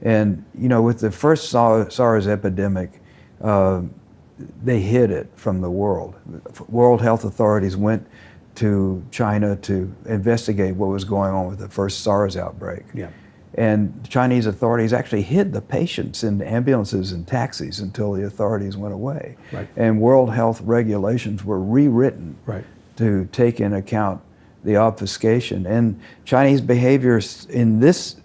S: And, with the first SARS epidemic, they hid it from the world. World health authorities went to China to investigate what was going on with the first SARS outbreak.
H: Yeah.
S: And Chinese authorities actually hid the patients in ambulances and taxis until the authorities went away.
H: Right.
S: And World Health regulations were rewritten to take into account the obfuscation. And Chinese behavior in this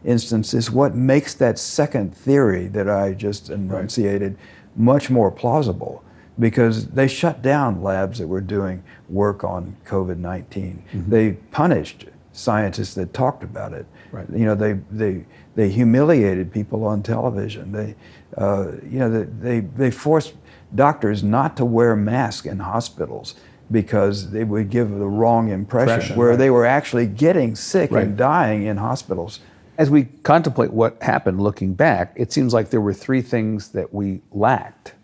S: instance is what makes that second theory that I just enunciated much more plausible, because they shut down labs that were doing work on COVID-19. They punished scientists that talked about it.
H: Right.
S: They humiliated people on television. They forced doctors not to wear masks in hospitals because they would give the wrong impression, where they were actually getting sick and dying in hospitals.
H: As we contemplate what happened looking back, it seems like there were 3 things that we lacked.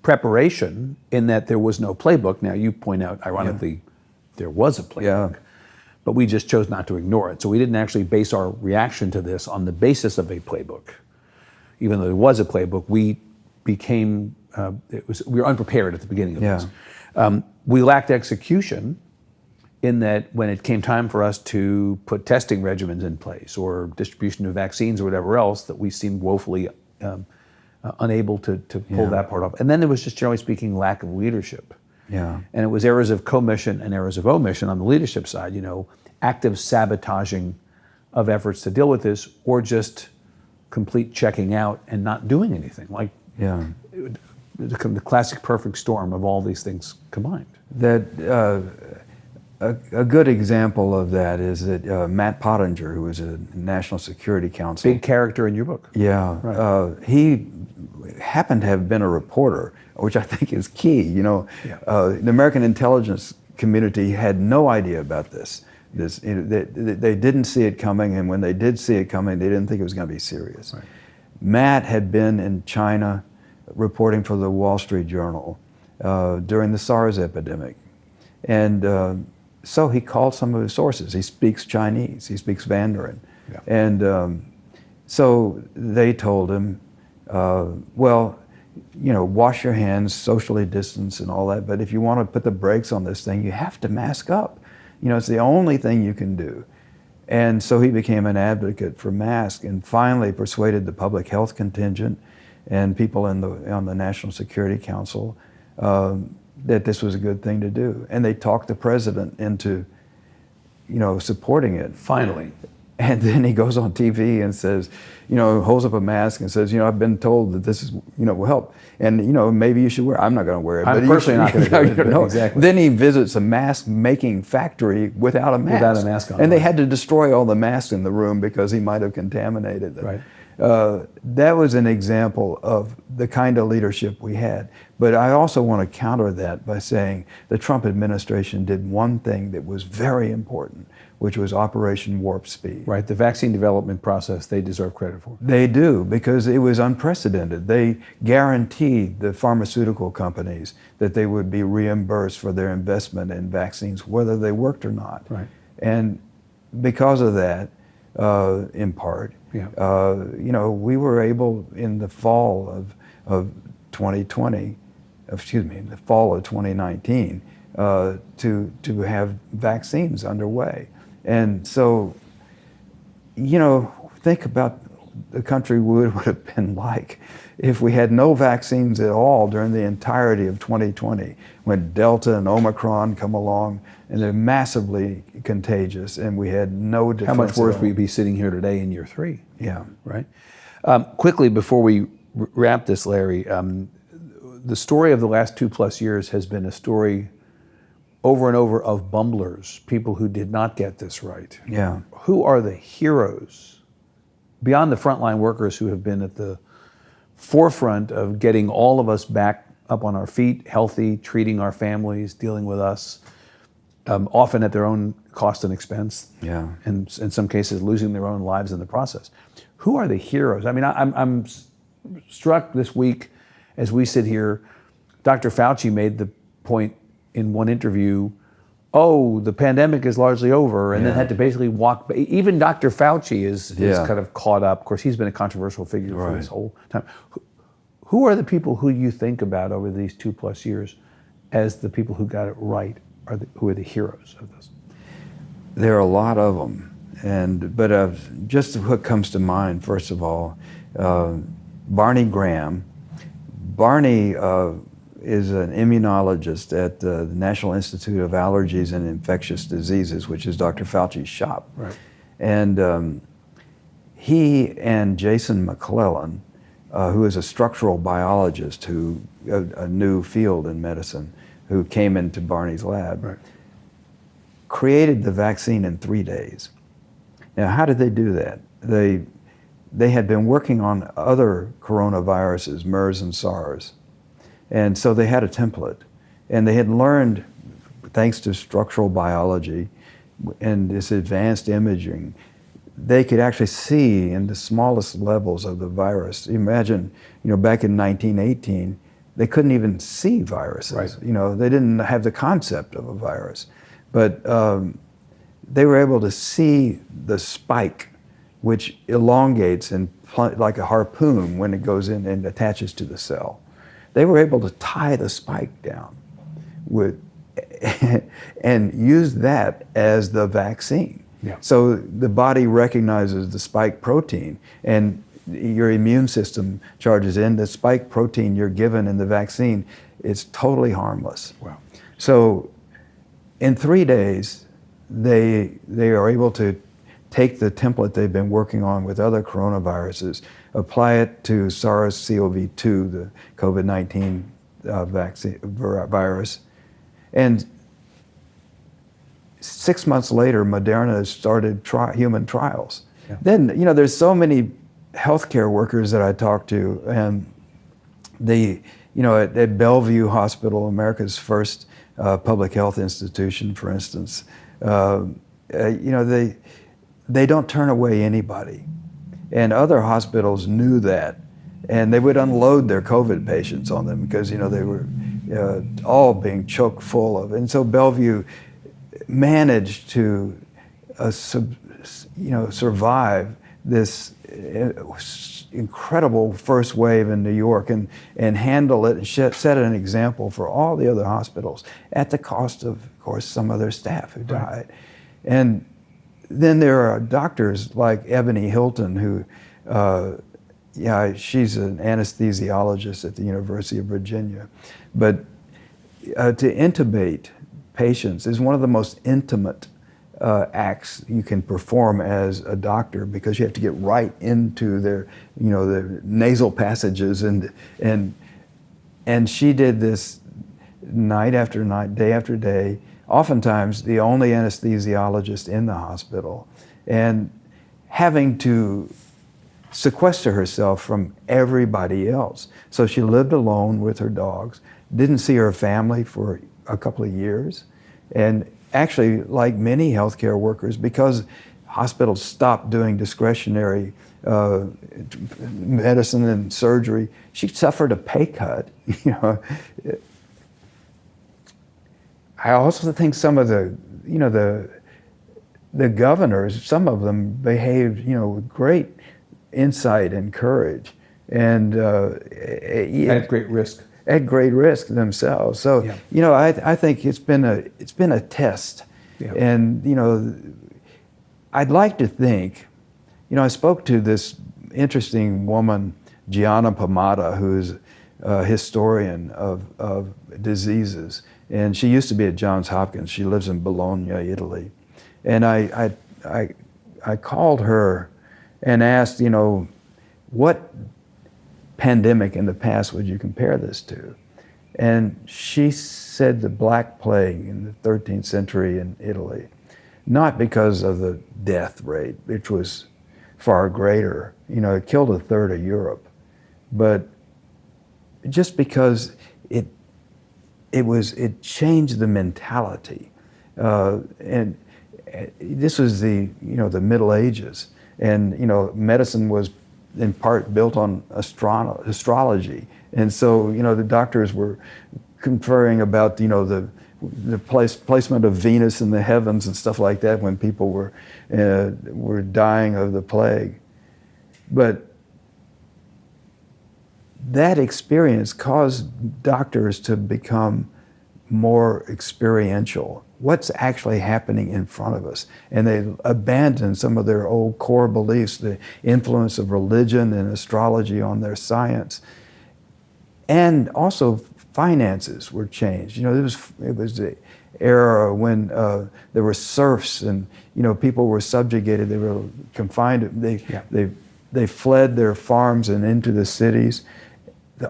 H: Preparation, in that there was no playbook. Now you point out, ironically, there was a playbook, but we just chose not to ignore it. So we didn't actually base our reaction to this on the basis of a playbook. Even though there was a playbook, we became, we were unprepared at the beginning of this. We lacked execution
T: in that when it came time for us to put testing regimens in place or distribution of vaccines or whatever else, that we seemed woefully unable to pull that part off. And then there was just, generally speaking, lack of leadership.
S: Yeah.
T: And it was errors of commission and errors of omission on the leadership side, active sabotaging of efforts to deal with this, or just complete checking out and not doing anything. Like the classic perfect storm of all these things combined.
S: That a good example of that is that Matt Pottinger, who was a National Security Council.
T: Big character in your book.
S: Yeah.
T: Right.
S: He happened to have been a reporter, which I think is key. The American intelligence community had no idea about this. They didn't see it coming, and when they did see it coming, they didn't think it was going to be serious.
T: Right.
S: Matt had been in China reporting for the Wall Street Journal during the SARS epidemic. And so he called some of his sources. He speaks Chinese, he speaks Mandarin.
T: Yeah.
S: And so they told him, wash your hands, socially distance and all that, but if you want to put the brakes on this thing, you have to mask up. It's the only thing you can do. And so he became an advocate for masks and finally persuaded the public health contingent and people on the National Security Council that this was a good thing to do. And they talked the president into, supporting it.
T: Finally.
S: And then he goes on TV and says, holds up a mask and says, I've been told that this is, will help. And, maybe you should wear it. I'm not going to wear it.
T: I'm personally not going to do it.
S: No.
T: Exactly.
S: Then he visits a mask making factory without a mask.
T: Without a mask on.
S: And they had to destroy all the masks in the room because he might have contaminated them.
T: Right.
S: That was an example of the kind of leadership we had. But I also want to counter that by saying the Trump administration did one thing that was very important, which was Operation Warp Speed.
T: Right, the vaccine development process they deserve credit for.
S: They do, because it was unprecedented. They guaranteed the pharmaceutical companies that they would be reimbursed for their investment in vaccines, whether they worked or not.
T: Right.
S: And because of that, in part, we were able in the fall of 2020, in the fall of 2019, to have vaccines underway. And so, think about the country would have been like if we had no vaccines at all during the entirety of 2020, when Delta and Omicron come along and they're massively contagious and we had no defense.
T: How much worse
S: at all.
T: we'd be sitting here today in year 3.
S: Yeah.
T: Right? Quickly, before we wrap this, Larry, the story of the last 2+ years has been a story over and over of bumblers, people who did not get this right.
S: Yeah.
T: Who are the heroes, beyond the frontline workers who have been at the forefront of getting all of us back up on our feet, healthy, treating our families, dealing with us, often at their own cost and expense, and in some cases losing their own lives in the process. Who are the heroes? I mean, I'm struck this week as we sit here. Dr. Fauci made the point in one interview, the pandemic is largely over, and then had to basically walk. Even Dr. Fauci is kind of caught up. Of course, he's been a controversial figure for this whole time. Who are the people who you think about over these 2+ years as the people who got it right, who are the heroes of this?
S: There are a lot of them, but just what comes to mind, first of all, Barney Graham. Barney is an immunologist at the National Institute of Allergies and Infectious Diseases, which is Dr. Fauci's shop.
T: Right.
S: And he and Jason McClellan, who is a structural biologist, a new field in medicine, who came into Barney's lab, created the vaccine in 3 days. Now, how did they do that? They had been working on other coronaviruses, MERS and SARS. And so they had a template. And they had learned, thanks to structural biology and this advanced imaging, they could actually see in the smallest levels of the virus. Imagine, back in 1918, they couldn't even see viruses. Right. They didn't have the concept of a virus. But they were able to see the spike, which elongates and like a harpoon when it goes in and attaches to the cell. They were able to tie the spike down and use that as the vaccine.
T: Yeah.
S: So the body recognizes the spike protein, and your immune system charges in the spike protein you're given in the vaccine. It's totally harmless.
T: Wow.
S: So in 3 days, they are able to take the template they've been working on with other coronaviruses, apply it to SARS-CoV-2, the COVID-19 vaccine virus, and 6 months later, Moderna started human trials.
T: Yeah.
S: Then, you know, there's so many healthcare workers that I talk to, and they, you know, at Bellevue Hospital, America's first public health institution, for instance, you know, they don't turn away anybody. And other hospitals knew that, and they would unload their COVID patients on them because, you know, they were all being choked full of. And so Bellevue managed to, you know, survive this incredible first wave in New York and handle it and set an example for all the other hospitals at the cost of course, some of their staff who died. And then there are doctors like Ebony Hilton who, yeah, she's an anesthesiologist at the University of Virginia. But to intubate patients is one of the most intimate acts you can perform as a doctor because you have to get right into their, you know, the nasal passages and she did this night after night, day after day, oftentimes the only anesthesiologist in the hospital, and having to sequester herself from everybody else. So she lived alone with her dogs, didn't see her family for a couple of years, and actually, like many healthcare workers, because hospitals stopped doing discretionary medicine and surgery, she suffered a pay cut. You know, I also think some of the, you know, the governors, some of them behaved, you know, with great insight and courage, and
T: at great risk.
S: At great risk themselves. So,
T: yeah.
S: You know, I think it's been a test,
T: yeah.
S: And you know, I'd like to think, you know, I spoke to this interesting woman, Gianna Pomata, who's a historian of diseases, and she used to be at Johns Hopkins. She lives in Bologna, Italy, and I called her and asked, you know, what pandemic in the past would you compare this to? And she said the Black Plague in the 13th century in Italy, not because of the death rate, which was far greater. You know, it killed a third of Europe, but just because it changed the mentality. And this was the Middle Ages, and, you know, medicine was in part built on astrology. And so, you know, the doctors were conferring about, you know, the placement of Venus in the heavens and stuff like that when people were dying of the plague. But that experience caused doctors to become more experiential. What's actually happening in front of us? And they abandoned some of their old core beliefs, the influence of religion and astrology on their science. And also finances were changed. You know, it was the era when there were serfs and, you know, people were subjugated, they were confined, they fled their farms and into the cities.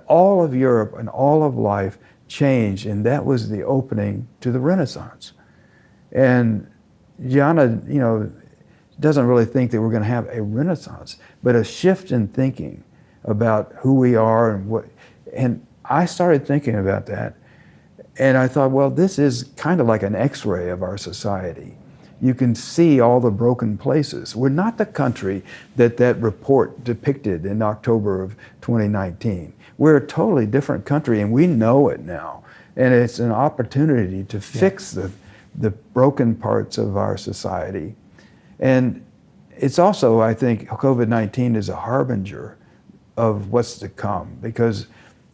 S: All of Europe and all of life changed, and that was the opening to the Renaissance. And Gianna, you know, doesn't really think that we're going to have a Renaissance, but a shift in thinking about who we are and what. And I started thinking about that, and I thought, well, this is kind of like an X-ray of our society. You can see all the broken places. We're not the country that report depicted in October of 2019. We're a totally different country, and we know it now. And it's an opportunity to fix the broken parts of our society. And it's also, I think, COVID-19 is a harbinger of what's to come, because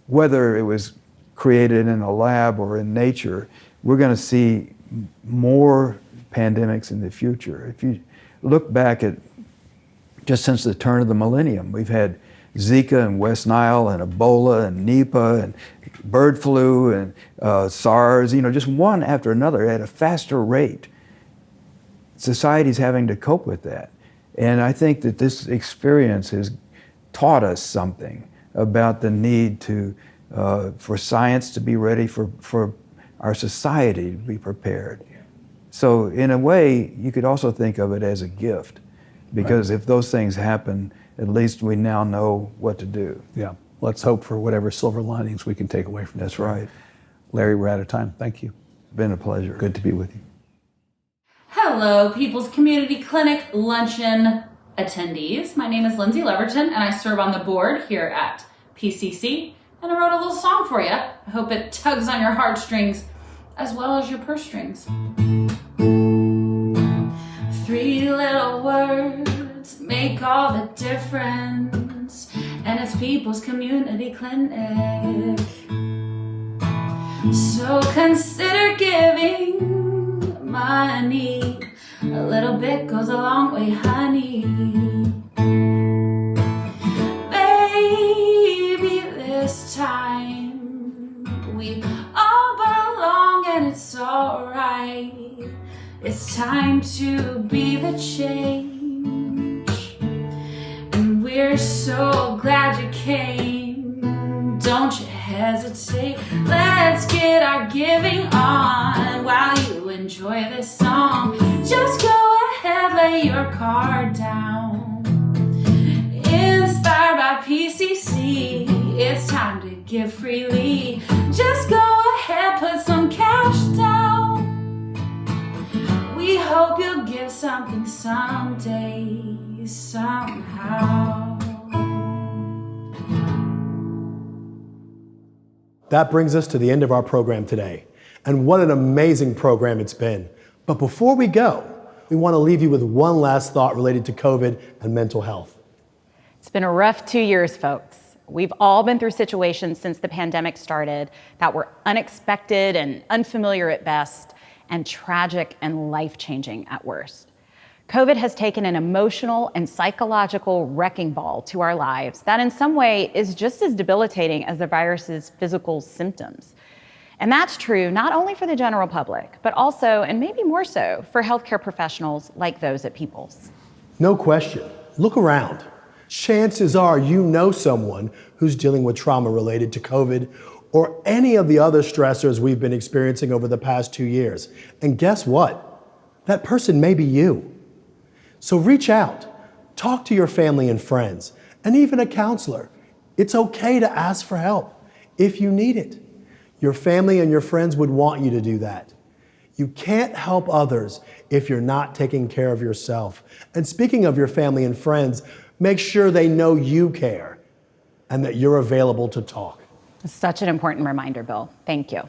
S: whether it was created in a lab or in nature, we're going to see more pandemics in the future. If you look back at just since the turn of the millennium, we've had Zika and West Nile and Ebola and Nipah and bird flu and SARS, just one after another at a faster rate. Society's having to cope with that. And I think that this experience has taught us something about the need for science to be ready, for our society to be prepared. So in a way, you could also think of it as a gift, because if those things happen, at least we now know what to do.
T: Yeah, let's hope for whatever silver linings we can take away from this.
S: That's right.
T: Larry, we're out of time. Thank you.
S: Been a pleasure.
T: Good to be with you.
U: Hello, People's Community Clinic Luncheon attendees. My name is Lindsay Leverton, and I serve on the board here at PCC, and I wrote a little song for you. I hope it tugs on your heartstrings as well as your purse strings. 3 little words make all the difference, and it's People's Community Clinic. So consider giving money. A little bit goes a long way, honey. Baby, this time we all belong and it's alright. It's time to be the change, and we're so glad you came. Don't you hesitate, let's get our giving on while you enjoy this song. Just go ahead, lay your card down. Inspired by PCC, it's time to give freely. Just go ahead, put some cash down. We hope you'll give something someday, somehow.
C: That brings us to the end of our program today. And what an amazing program it's been. But before we go, we want to leave you with one last thought related to COVID and mental health.
B: It's been a rough 2 years, folks. We've all been through situations since the pandemic started that were unexpected and unfamiliar at best, and tragic and life-changing at worst. COVID has taken an emotional and psychological wrecking ball to our lives that in some way is just as debilitating as the virus's physical symptoms. And that's true not only for the general public, but also, and maybe more so, for healthcare professionals like those at Peoples.
C: No question. Look around. Chances are you know someone who's dealing with trauma related to COVID or any of the other stressors we've been experiencing over the past 2 years. And guess what? That person may be you. So reach out, talk to your family and friends, and even a counselor. It's okay to ask for help if you need it. Your family and your friends would want you to do that. You can't help others if you're not taking care of yourself. And speaking of your family and friends, make sure they know you care and that you're available to talk.
B: Such an important reminder, Bill. Thank you.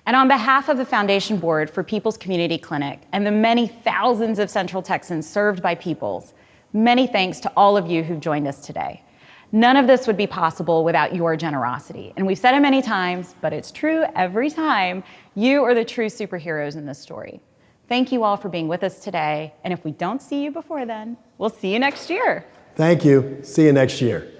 B: And on behalf of the Foundation Board for People's Community Clinic and the many thousands of Central Texans served by Peoples, many thanks to all of you who've joined us today. None of this would be possible without your generosity. And we've said it many times, but it's true every time. You are the true superheroes in this story. Thank you all for being with us today. And if we don't see you before then, we'll see you next year.
C: Thank you. See you next year.